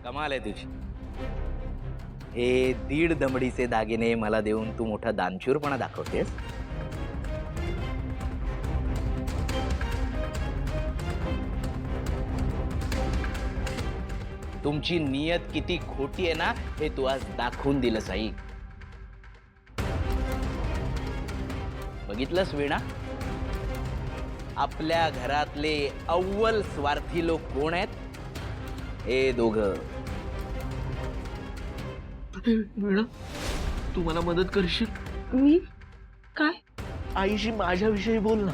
कमाल आहे तुझी. हे 1.5 दमडीचे दागिने मला देऊन तू मोठा दानशूरपणा दाखवतेस. तुमची नियत किती खोटी आहे ना हे तू आज दाखवून दिलंस आई. बघितलंस वीणा, आपल्या घरातले अव्वल स्वार्थी लोक कोण आहेत? हे दोघं. वीणा, तू मला मदत करशील? मी काय? आईशी माझ्याविषयी बोल ना.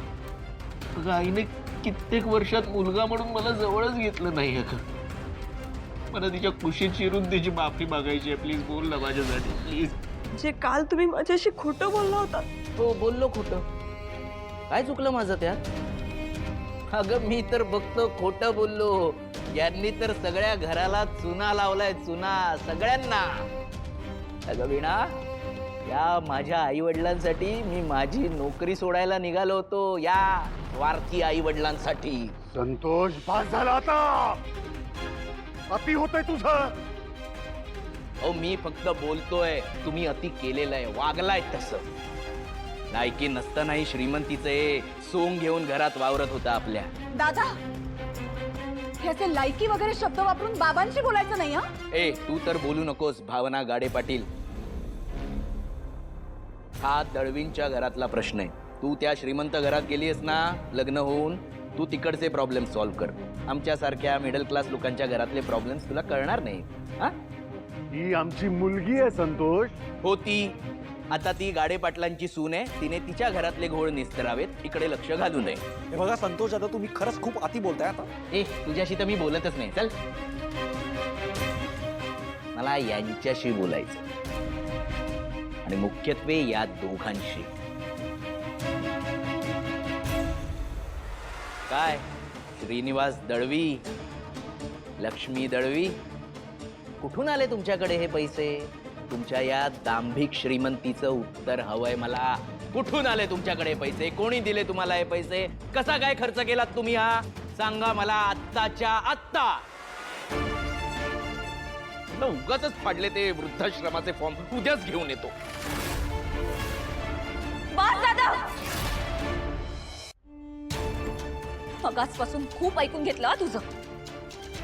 अगं, आईने कित्येक वर्षात मुलगा म्हणून मला जवळच घेतलं नाही. अगं, मला तिच्या कुशीत शिरून तिची माफी मागायची आहे. प्लीज बोल ना माझ्यासाठी, प्लीज. जे काल तुम्ही माझ्याशी खोटं बोलला होता. हो, बोललो खोटं. काय चुकलं माझं त्यात? अगं, मी तर बघतो खोटं बोललो. यांनी तर सगळ्या घराला चुना लावलाय, चुना सगळ्यांना. अगं वीणा, या माझ्या आई वडिलांसाठी मी माझी नोकरी सोडायला निघालो होतो. या स्वार्थी आई वडिलांसाठी. संतोष, पास झाला आता. अति होतंय तुझं. अहो, मी फक्त बोलतोय, तुम्ही अति केलेलं आहे, वागलाय तसं. लायकी नसतानाही श्रीमंतीचे सोंग घेऊन घरात वावरत होता आपल्या. दादा, हे असे लायकी वगैरे शब्द वापरून बाबांशी बोलायचं नाही. हा, ए, तू तर बोलू नकोस भावना गाडे पाटील. हा दळवींच्या घरातला प्रश्न आहे. तू त्या श्रीमंत घरात गेलीस ना लग्न होऊन, तू तिकडचे प्रॉब्लेम सॉल्व्ह कर. आमच्यासारख्या मिडल क्लास लोकांच्या घरातले प्रॉब्लेम्स तुला कळणार नाही. हा, ही आमची मुलगी आहे संतोष. होती. आता ती गाडे पाटलांची सून आहे. तिने तिच्या घरातले घोळ निस्तरावेत, इकडे लक्ष घालू नये. हे बघा संतोष, आता तुम्ही खरंच खूप अति बोलताय. आता ए, तुझ्याशी तर मी बोलतच नाही. चल, मला यांच्याशी बोलायचं, आणि मुख्यत्वे या दोघांशी. काय श्रीनिवास दळवी, लक्ष्मी दळवी, कुठून आले तुमच्याकडे हे पैसे? तुमच्या या दांभिक श्रीमंतीचं उत्तर हवंय मला. कुठून आले तुमच्याकडे पैसे? कोणी दिले तुम्हाला हे पैसे? कसा काय खर्च केलात तुम्ही हा? सांगा मला आत्ताच्या आत्ता. उगाचच फाडले ते वृद्धाश्रमाचे फॉर्म, उद्याच घेऊन येतो. बस दादा, मगाचपासून खूप ऐकून घेतलं हा तुझं.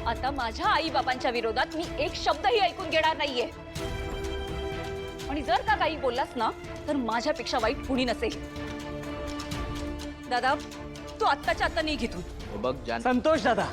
आता माझ्या आई बाबांच्या विरोधात मी एक शब्दही ऐकून घेणार नाहीये. आणि जर का काही बोललास ना तर माझ्यापेक्षा वाईट कुणी नसेल. दादा, तू आत्ताच्या आत्ता निघ इथून. बघ जान, संतोष दादा,